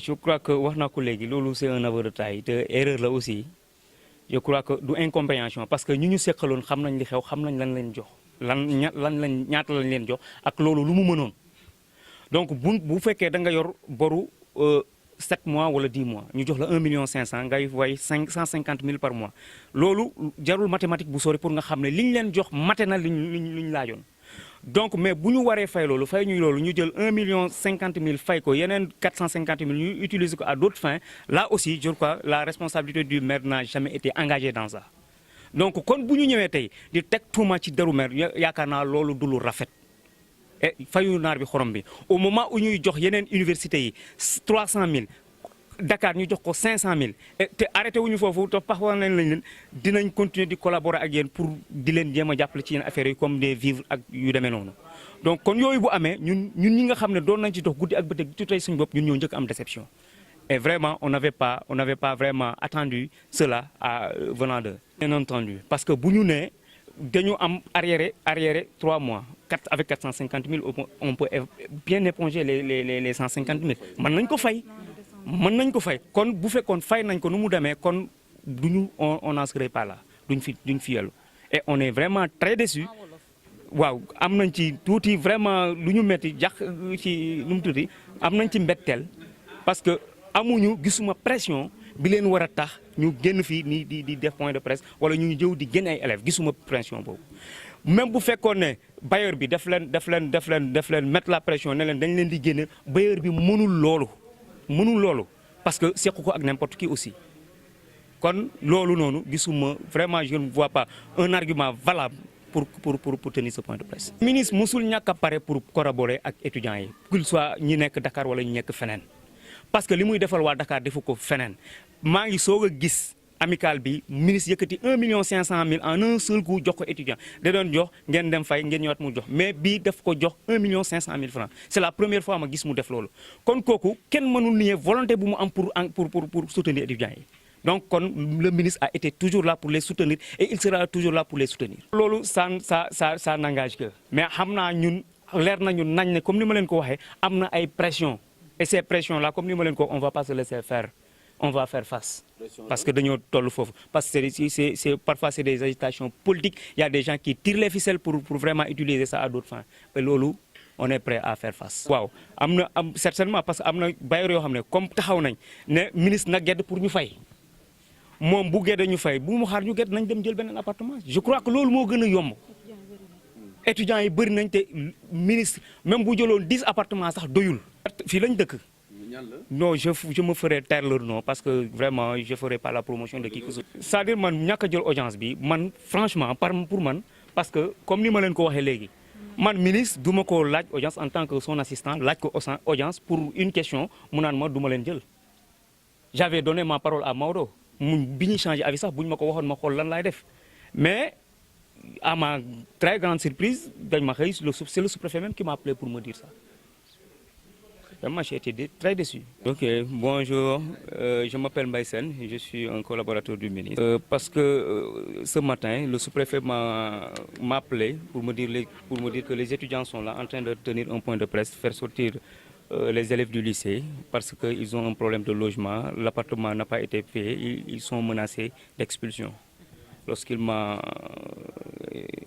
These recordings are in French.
je crois que wax naa ko léegi loolu c'est un aveu de taille te erreur la aussi je crois que du incompréhension parce que ñu seqaloon xam nañ li xew xam nañ lan leen jox ñaata lañ leen jox ak loolu lu mu mënoon donc bu fekkee da nga yor boru 7 mois wala 10 mois ñu jox la 1 million 500 ngay way 150 000 par mois loolu jarul mathématique bu sori pour nga xam ne li ñu leen jox mate na li ñu laajoon. donc mais bu ñu waree fay loolu fay ñu loolu ñu jël 1 million 50 000 fay ko yeneen 450 000 ñu utiliser ko à d'autres fins là aussi je crois la responsabilité du maire n'a jamais été engagée dans ça. donc kon bu ñu ñëwee tey di teg tuuma ci deru maire yaakaar naa loolu du lu rafet. et fayu naar bi xorom bi au moment où ñuy jox yeneen universités yi 300 000 Dakar ñu jox ko 500 000 te arrêté wuñu foofu te parfois nañ leen dinañ continuer di collaborer ak yéen pour di leen jéem a jàppale ci yenn affaires yi comme des vivres ak yu demee noonu. donc kon yooyu bu amee ñun ñi nga xam ne doon nañ ci dox guddi ak bëccëg ci tey suñu bopp ñun ñoo njëkk am déception. et vraiment on n'avait pas vraiment attendu cela venant d'eux. bien entendu parce que bu ñu nee dañu am arriéré 3 mois. Avec 450 000 on peut bien éponger les 150 000 mën nañ ko fay. mën nañ ko fay kon bu fekkoon fay nañ ko nu mu demee kon duñu on n'en serait pas là duñ fi yellu et on est vraiment très déçus waaw am nañ ci tuuti vraiment lu ñu metti jax ci nu mu tuuti am nañ ci mbetteel parce que amuñu gisuma pression bi leen war a tax ñu génn fii nii di def point de presse wala ñu jëw di génn ay élèves gisuma pression boobu. même bu fekkoon ne bailleur bi daf leen mettre la pression ne leen dañ leen di génne bailleur bi mënul loolu parce que sequ ko ak n'importe qui aussi kon loolu noonu gisuma vraiment je ne vois pas un argument valable pour tenir ce point de presse. ministre musul ñàkk a pare pour collaborer ak étudiants yi qu'il soit ñi nekk Dakar wala ñu nekk feneen parce que li muy defal waa Dakar defu ko feneen maa ngi soog a gis. amical bi ministre yëkkati 1 million 500 000 en un seul coup jox ko étudiant da doon jox ngeen dem fay ngeen ñëwaat mu jox mais bii daf ko jox 1 million 500 000 francs c'est la première fois ma gis mu def loolu kon kooku kenn mënul nier volonté bu mu am pour soutenir étudiants yi donc kon le ministre a été toujours là pour les soutenir et il sera toujours là pour les soutenir. loolu ça n'engage que mais xam naa ñun leer nañu nañ ne comme ni ma leen ko waxee am na ay pression et ces pressions là comme ni ma leen ko on va pas se laisser faire. On va faire face parce que dañoo toll foofu parce que parfois c'est des agitations politiques il y a des gens qui tirent les ficelles pour vraiment utiliser ça à d'autres fins et loolu on est prêt à faire face. waaw am certainement parce que am na bailleurs yoo xam ne comme taxaw nañ ne ministre na gedd pour ñu fay moom bu gedd ñu fay bu mu xaar ñu gedd nañ dem jël beneen appartement je crois que loolu moo gën a yomb. étudiants yi bëri nañ te ministre même bu jëloon 10 appartements sax doyul. fii lañ dëkk. non je me ferai taire leur nom parce que vraiment je ferai pas la promotion de qui que ce soit. c'est-à-dire man ñàkk a jël audience bi man franchement pour man parce que comme ni ma leen ko waxee léegi man ministre du ma ko laaj audience en tant que son assistant laaj ko audience pour une question mu naan ma du ma leen jël. j'avais donné ma parole à Maodo bi ñuy changé avis sax bu ñu ma ko waxoon ma xool lan laay def mais à ma très grande surprise dañ ma xëy c'est le sous-préfet même qui m'a appelé pour me dire ça. Vraiment, j'ai été très déçu. Ok, bonjour, je m'appelle Mbaye Sène, je suis un collaborateur du ministre. Parce que ce matin, le sous-préfet m'a appelé pour me dire que les étudiants sont là en train de tenir un point de presse, faire sortir les élèves du lycée parce qu'ils ont un problème de logement, l'appartement n'a pas été payé, ils sont menacés d'expulsion. Lorsqu'il m'a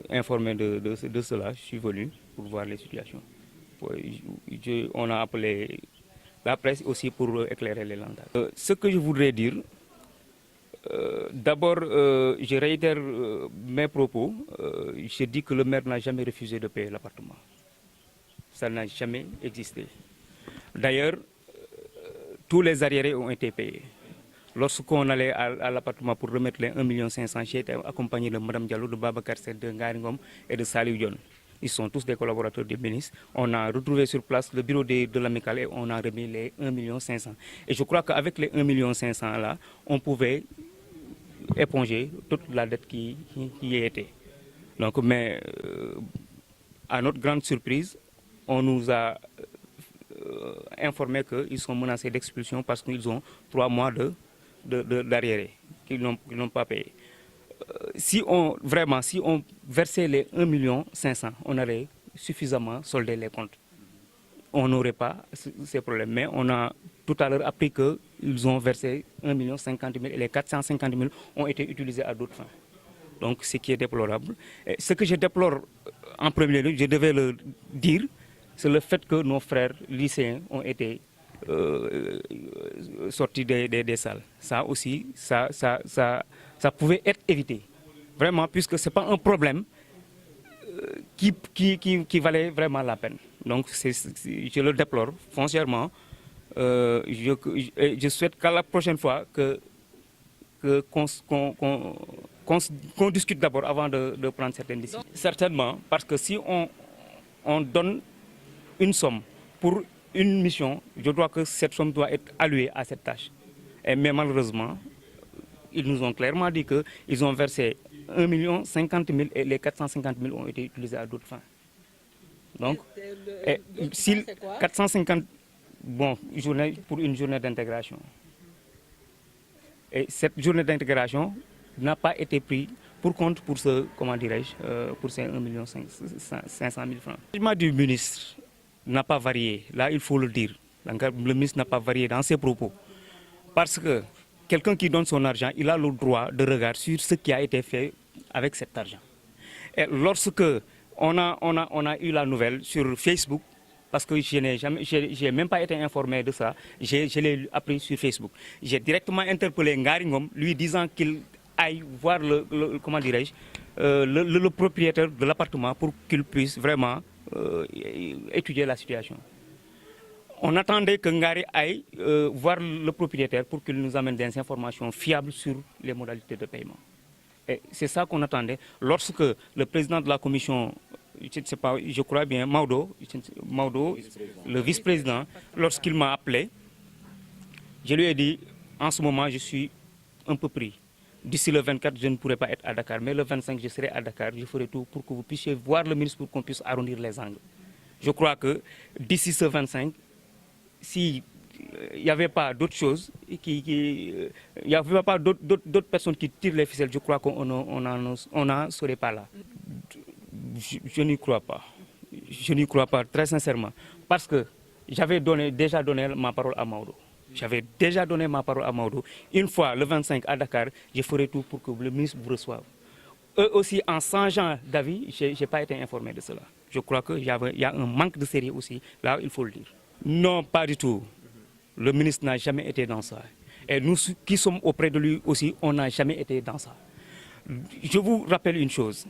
informé de cela, je suis venu pour voir les situations. On a appelé la presse aussi pour éclairer les langages. Ce que je voudrais dire, d'abord, je réitère mes propos. Je dis que le maire n'a jamais refusé de payer l'appartement. Ça n'a jamais existé. D'ailleurs, tous les arriérés ont été payés. Lorsqu'on allait à l'appartement pour remettre les 1 500 000, j'ai été accompagné de Mme Diallo, de Babacar Sène, de Ngaringom et de Saliou Dione. Ils sont tous des collaborateurs du ministre. On a retrouvé sur place le bureau de l'amicale et on a remis les 1 500 000. Et je crois qu'avec les 1 500 000 là, on pouvait éponger toute la dette qui y était. Donc, mais à notre grande surprise, on nous a informé qu'ils sont menacés d'expulsion parce qu'ils ont 3 mois d'arriérés qu'ils n'ont pas payé. Si on versait les 1 500 000, on aurait suffisamment soldé les comptes. on n'aurait pas ces problèmes. Mais on a tout à l'heure appris qu'ils ont versé 1,50 million et les 450 000 ont été utilisés à d'autres fins. Donc, ce qui est déplorable. Et ce que je déplore en premier lieu, je devais le dire, c'est le fait que nos frères lycéens ont été sortis des salles. Ça aussi, ça pouvait être évité. Vraiment, puisque ce n'est pas un problème qui valait vraiment la peine. Donc, je le déplore foncièrement. Je souhaite qu'à la prochaine fois qu'on discute d'abord avant de prendre certaines décisions. Certainement, parce que si on donne une somme pour une mission, je crois que cette somme doit être allouée à cette tâche. Mais malheureusement, ils nous ont clairement dit qu'ils ont versé 1,50 million et les 450 000 ont été utilisés à d'autres fins. Donc, si 450, bon, pour une journée d'intégration. Et cette journée d'intégration n'a pas été prise pour compte pour ce, comment dirais-je, pour ces 1,5 million francs. L'engagement du ministre n'a pas varié, là il faut le dire. Le ministre n'a pas varié dans ses propos. Parce que quelqu'un qui donne son argent, il a le droit de regarder sur ce qui a été fait avec cet argent. Et lorsque on a eu la nouvelle sur Facebook, parce que je n'ai même pas été informé de ça, je l'ai appris sur Facebook. J'ai directement interpellé Ngaringom, lui disant qu'il aille voir comment dirais-je, le propriétaire de l'appartement pour qu'il puisse vraiment étudier la situation. On attendait que Ngari aille voir le propriétaire pour qu'il nous amène des informations fiables sur les modalités de paiement. Et c'est ça qu'on attendait. Lorsque le président de la commission, je ne sais pas, je crois bien, Maudo, le vice-président, lorsqu'il m'a appelé, je lui ai dit, en ce moment, je suis un peu pris. D'ici le 24, je ne pourrai pas être à Dakar, mais le 25, je serai à Dakar. Je ferai tout pour que vous puissiez voir le ministre, pour qu'on puisse arrondir les angles. Je crois que d'ici ce 25, s'il n'y avait pas d'autres choses, il n'y avait pas d'autres personnes qui tirent les ficelles, je crois qu'on n'en serait pas là. Je n'y crois pas. Je n'y crois pas, très sincèrement. Parce que j'avais déjà donné ma parole à Maodo. J'avais déjà donné ma parole à Maodo. Une fois, le 25 à Dakar, je ferai tout pour que le ministre vous reçoive. Eux aussi, en changeant d'avis, je n'ai pas été informé de cela. Je crois qu'il y a un manque de sérieux aussi, là, il faut le dire. Non, pas du tout. Le ministre n'a jamais été dans ça. Et nous qui sommes auprès de lui aussi, on n'a jamais été dans ça. Je vous rappelle une chose.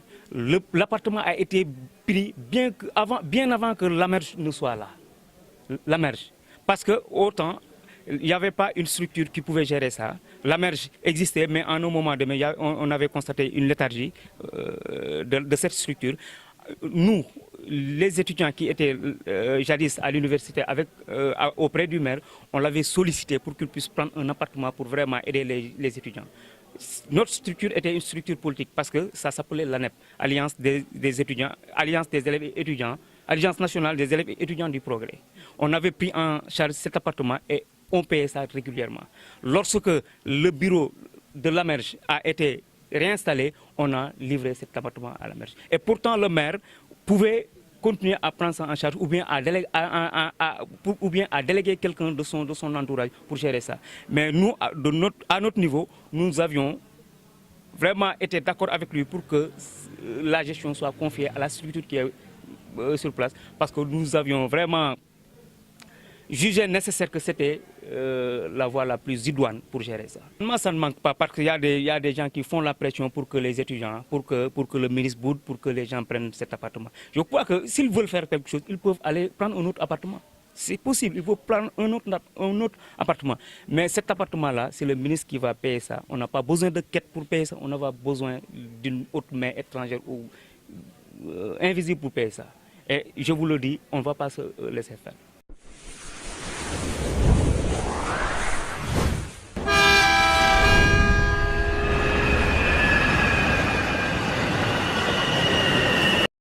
L'appartement a été pris bien avant que la merge ne soit là. La merge. Parce que autant, il n'y avait pas une structure qui pouvait gérer ça. La merge existait, mais en un moment donné, on avait constaté une léthargie de cette structure. Nous, les étudiants qui étaient jadis à l'université auprès du maire, on l'avait sollicité pour qu'il puisse prendre un appartement pour vraiment aider les étudiants. Notre structure était une structure politique parce que ça s'appelait l'ANEP, Alliance des étudiants, Alliance des élèves et étudiants, Alliance nationale des élèves et étudiants du progrès. On avait pris en charge cet appartement et on payait ça régulièrement. Lorsque le bureau de la merge a été réinstallé, on a livré cet appartement à la merge. Et pourtant, le maire pouvait continuer à prendre ça en charge ou bien à déléguer quelqu'un de son entourage pour gérer ça. Mais nous, à notre niveau, nous avions vraiment été d'accord avec lui pour que la gestion soit confiée à la structure qui est sur place. Parce que nous avions vraiment jugé nécessaire que c'était la voie la plus idoine pour gérer ça. Moi, ça ne manque pas parce qu'il y a des gens qui font la pression pour que les étudiants, pour que le ministre boude, pour que les gens prennent cet appartement. Je crois que s'ils veulent faire quelque chose, ils peuvent aller prendre un autre appartement. C'est possible, il faut prendre un autre appartement. Mais cet appartement-là, c'est le ministre qui va payer ça. On n'a pas besoin de quête pour payer ça, on n'a pas besoin d'une autre main étrangère ou invisible pour payer ça. Et je vous le dis, on ne va pas se laisser faire.